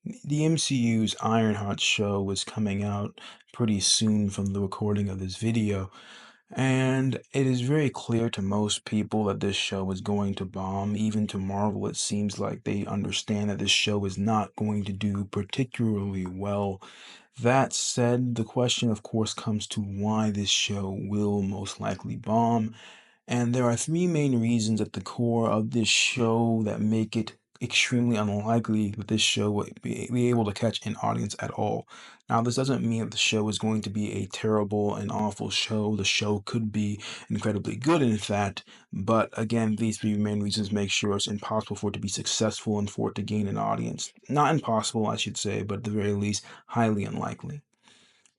The MCU's Ironheart show is coming out pretty soon from the recording of this video, and it is very clear to most people that this show is going to bomb. Even to Marvel, it seems like they understand that this show is not going to do particularly well. That said, the question, of course, comes to why this show will most likely bomb. And there are three main reasons at the core of this show that make it extremely unlikely that this show will be able to catch an audience at all. Now, this doesn't mean that the show is going to be a terrible and awful show. The show could be incredibly good, in fact. But again, these three main reasons make sure it's impossible for it to be successful and for it to gain an audience. Not impossible, I should say, but at the very least, highly unlikely.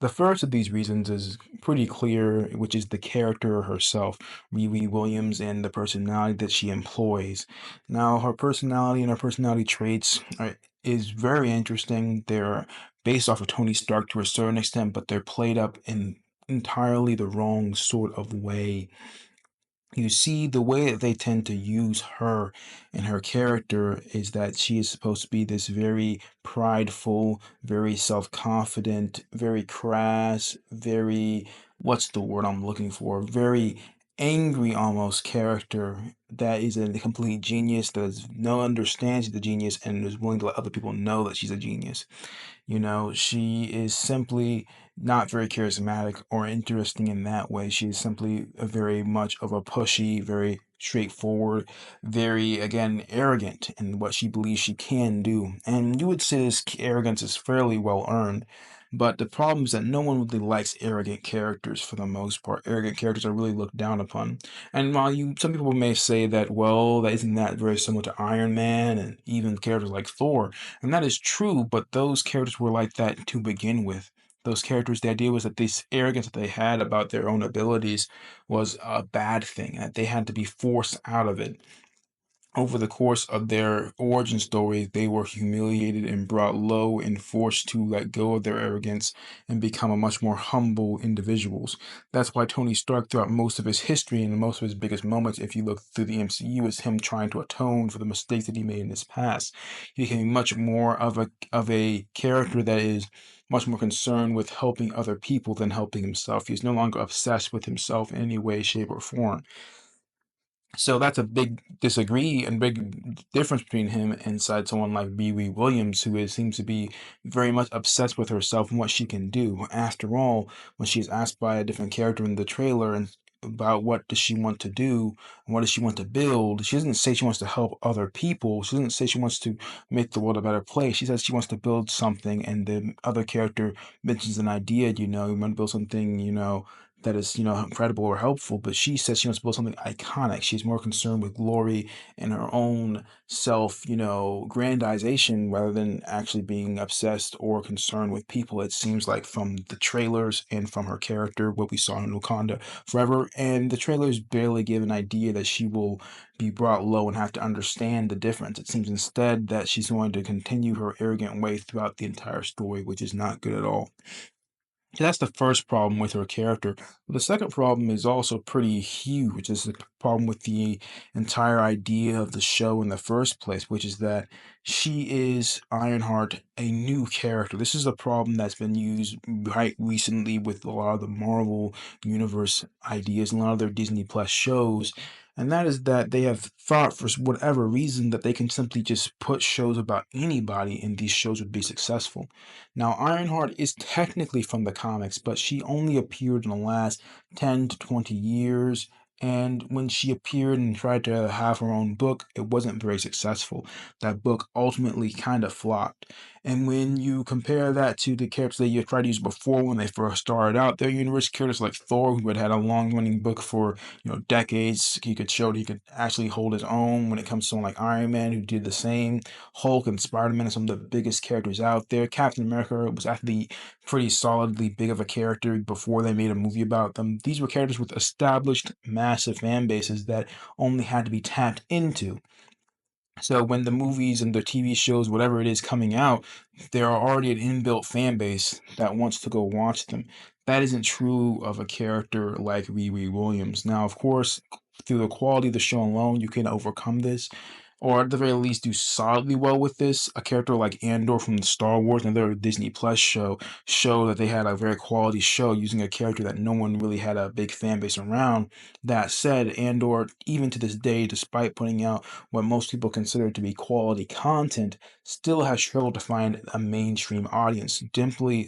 The first of these reasons is pretty clear, which is the character herself, Riri Williams, and the personality that she employs. Now, her personality and her personality traits is very interesting. They're based off of Tony Stark to a certain extent, but they're played up in entirely the wrong sort of way. You see, the way that they tend to use her and her character is that she is supposed to be this very prideful, very self-confident, very crass, very, what's the word I'm looking for? Very angry almost character that is a complete genius, that is no understands she's a genius and is willing to let other people know that she's a genius. You know, she is simply not very charismatic or interesting in that way. She is simply a very much of a pushy, very straightforward, very, again, arrogant in what she believes she can do. And you would say this arrogance is fairly well earned. But the problem is that no one really likes arrogant characters for the most part. Arrogant characters are really looked down upon. And while some people may say that, well, that isn't that very similar to Iron Man and even characters like Thor, and that is true, but those characters were like that to begin with. Those characters, the idea was that this arrogance that they had about their own abilities was a bad thing, and that they had to be forced out of it. Over the course of their origin story, they were humiliated and brought low and forced to let go of their arrogance and become a much more humble individuals. That's why Tony Stark, throughout most of his history and most of his biggest moments, if you look through the MCU, is him trying to atone for the mistakes that he made in his past. He became much more of a character that is much more concerned with helping other people than helping himself. He's no longer obsessed with himself in any way, shape, or form. So that's a big disagree and big difference between him inside someone like Riri Williams, who seems to be very much obsessed with herself and what she can do. After all, when she's asked by a different character in the trailer and about what does she want to do and what does she want to build, she doesn't say she wants to help other people. She doesn't say she wants to make the world a better place. She says she wants to build something, and the other character mentions an idea. You want to build something, that is, incredible or helpful, but she says she wants to build something iconic. She's more concerned with glory and her own self, grandization rather than actually being obsessed or concerned with people. It seems like from the trailers and from her character, what we saw in Wakanda Forever, and the trailers barely give an idea that she will be brought low and have to understand the difference. It seems instead that she's going to continue her arrogant way throughout the entire story, which is not good at all. So that's the first problem with her character. The second problem is also pretty huge. It's the problem with the entire idea of the show in the first place, which is that she is Ironheart, a new character. This is a problem that's been used right recently with a lot of the Marvel Universe ideas and a lot of their Disney Plus shows. And that is that they have thought for whatever reason that they can simply just put shows about anybody and these shows would be successful. Now, Ironheart is technically from the comics, but she only appeared in the last 10 to 20 years. And when she appeared and tried to have her own book, it wasn't very successful. That book ultimately kind of flopped. And when you compare that to the characters that you tried to use before when they first started out, their universe characters like Thor, who had had a long-running book for decades, he could show that he could actually hold his own when it comes to someone like Iron Man, who did the same. Hulk and Spider-Man are some of the biggest characters out there. Captain America was actually pretty solidly big of a character before they made a movie about them. These were characters with established massive fan bases that only had to be tapped into. So when the movies and the TV shows, whatever it is coming out, there are already an inbuilt fan base that wants to go watch them. That isn't true of a character like Riri Williams. Now, of course, through the quality of the show alone, you can overcome this. or at the very least do solidly well with this. A character like Andor from the Star Wars, another Disney Plus show that they had a very quality show using a character that no one really had a big fan base around. That said, Andor, even to this day, despite putting out what most people consider to be quality content, still has struggled to find a mainstream audience,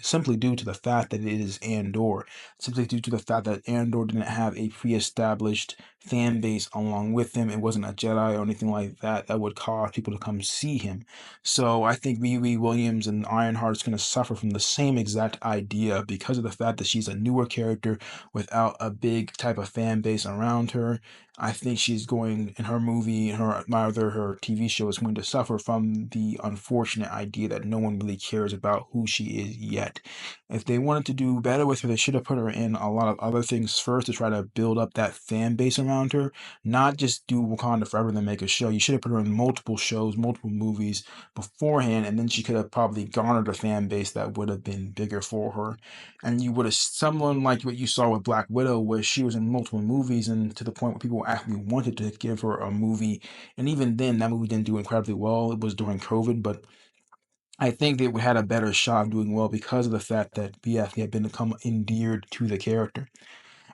simply due to the fact that it is Andor, simply due to the fact that Andor didn't have a pre-established fan base along with him. It wasn't a Jedi or anything like that that would cause people to come see him. So I think Riri Williams and Ironheart is going to suffer from the same exact idea because of the fact that she's a newer character without a big type of fan base around her. I think she's going in her movie, her TV show is going to suffer from the unfortunate idea that no one really cares about who she is yet. If they wanted to do better with her, they should have put her in a lot of other things first to try to build up that fan base around her, not just do Wakanda Forever and then make a show. You should have put her in multiple shows, multiple movies beforehand, and then she could have probably garnered a fan base that would have been bigger for her. And you would have someone like what you saw with Black Widow, where she was in multiple movies and to the point where people actually wanted to give her a movie. And even then, that movie didn't do incredibly well. It was during COVID, but I think they had a better shot of doing well because of the fact that we actually had become endeared to the character.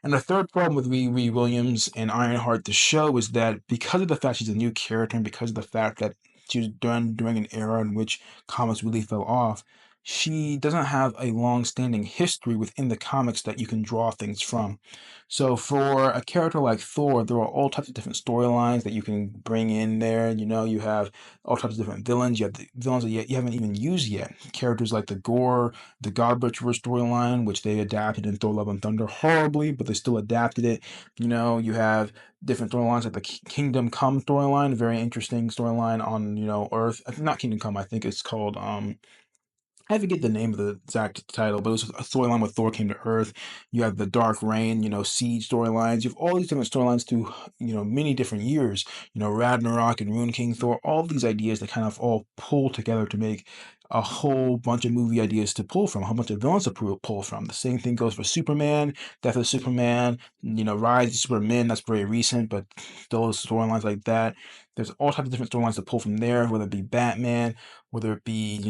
And the third problem with Riri Williams and Ironheart, the show, is that because of the fact she's a new character and because of the fact that she was done during an era in which comics really fell off, she doesn't have a long-standing history within the comics that you can draw things from. So for a character like Thor, there are all types of different storylines that you can bring in there. You know, you have all types of different villains. You have the villains that you haven't even used yet. Characters like the Gore, the God Butcher storyline, which they adapted in Thor: Love and Thunder horribly, but they still adapted it. You know, you have different storylines like the Kingdom Come storyline, a very interesting storyline on, Earth. Not Kingdom Come, I think it's called I forget the name of the exact title, but it was a storyline where Thor came to Earth. You have the Dark Reign, Siege storylines. You have all these different storylines through, many different years. Ragnarok and Rune King Thor, all of these ideas that kind of all pull together to make a whole bunch of movie ideas to pull from, a whole bunch of villains to pull from. The same thing goes for Superman, Death of Superman, Rise of Superman, that's very recent, but those storylines like that. There's all types of different storylines to pull from there, whether it be Batman, whether it be,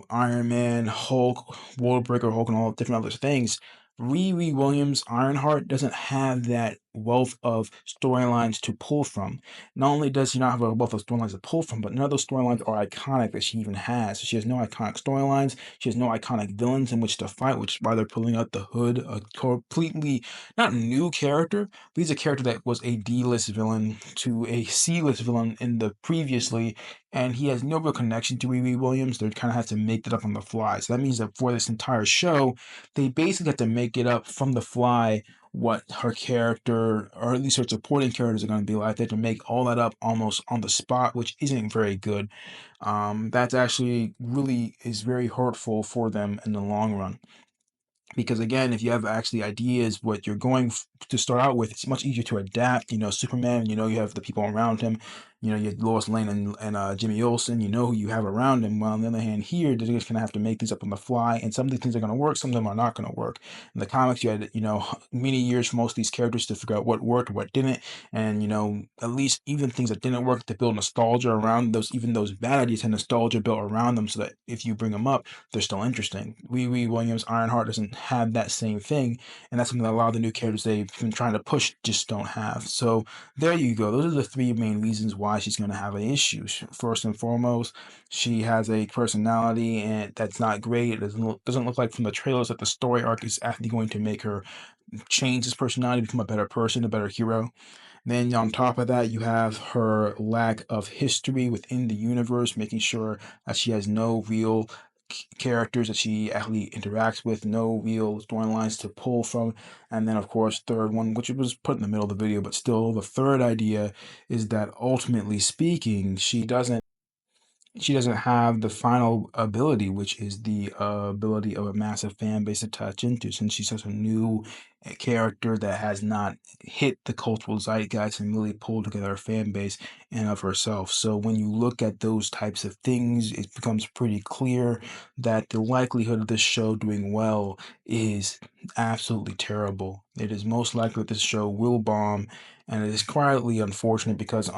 Iron Man, Hulk, World Breaker, Hulk, and all different other things. Riri Williams, Ironheart, doesn't have that wealth of storylines to pull from. Not only does she not have a wealth of storylines to pull from, but none of those storylines are iconic that she even has. So she has no iconic storylines. She has no iconic villains in which to fight, which is why they're pulling out the Hood, a completely not new character, but he's a character that was a D-list villain to a C-list villain in the previously, and he has no real connection to Riri Williams. They kind of have to make it up on the fly. So that means that for this entire show, they basically have to make it up from the fly what her character, or at least her supporting characters, are going to be like. They have to make all that up almost on the spot, which isn't very good. That's actually really is very hurtful for them in the long run. Because again, if you have actually ideas what you're going to start out with, it's much easier to adapt. Superman, you have the people around him. You have Lois Lane and Jimmy Olsen. You know who you have around him. While on the other hand, here they're just gonna have to make these up on the fly, and some of these things are gonna work, some of them are not gonna work. In the comics, you had many years for most of these characters to figure out what worked, what didn't, and at least even things that didn't work to build nostalgia around those. Even those bad ideas had nostalgia built around them, so that if you bring them up, they're still interesting. Riri Williams, Ironheart doesn't have that same thing, and that's something that a lot of the new characters they've been trying to push just don't have. So there you go. Those are the three main reasons why she's going to have an issue. First and foremost, she has a personality and that's not great. It doesn't look like from the trailers that the story arc is actually going to make her change his personality, become a better person, a better hero. Then on top of that, you have her lack of history within the universe, making sure that she has no real characters that she actually interacts with, no real storylines to pull from. And then, of course, third one, which was put in the middle of the video, but still, the third idea is that ultimately speaking, she doesn't have the final ability, which is the ability of a massive fan base to touch into, since she's such a new character that has not hit the cultural zeitgeist and really pulled together a fan base and of herself. So when you look at those types of things, it becomes pretty clear that the likelihood of this show doing well is absolutely terrible. It is most likely that this show will bomb, and it is quietly unfortunate because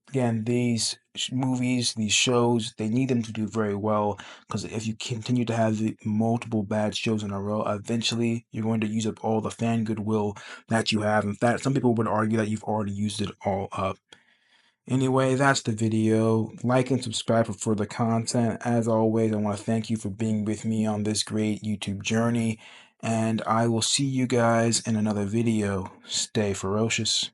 Again, these movies, these shows, they need them to do very well, because if you continue to have the multiple bad shows in a row, eventually you're going to use up all the fan goodwill that you have. In fact, some people would argue that you've already used it all up. Anyway, that's the video. Like and subscribe for further content. As always, I want to thank you for being with me on this great YouTube journey, and I will see you guys in another video. Stay ferocious.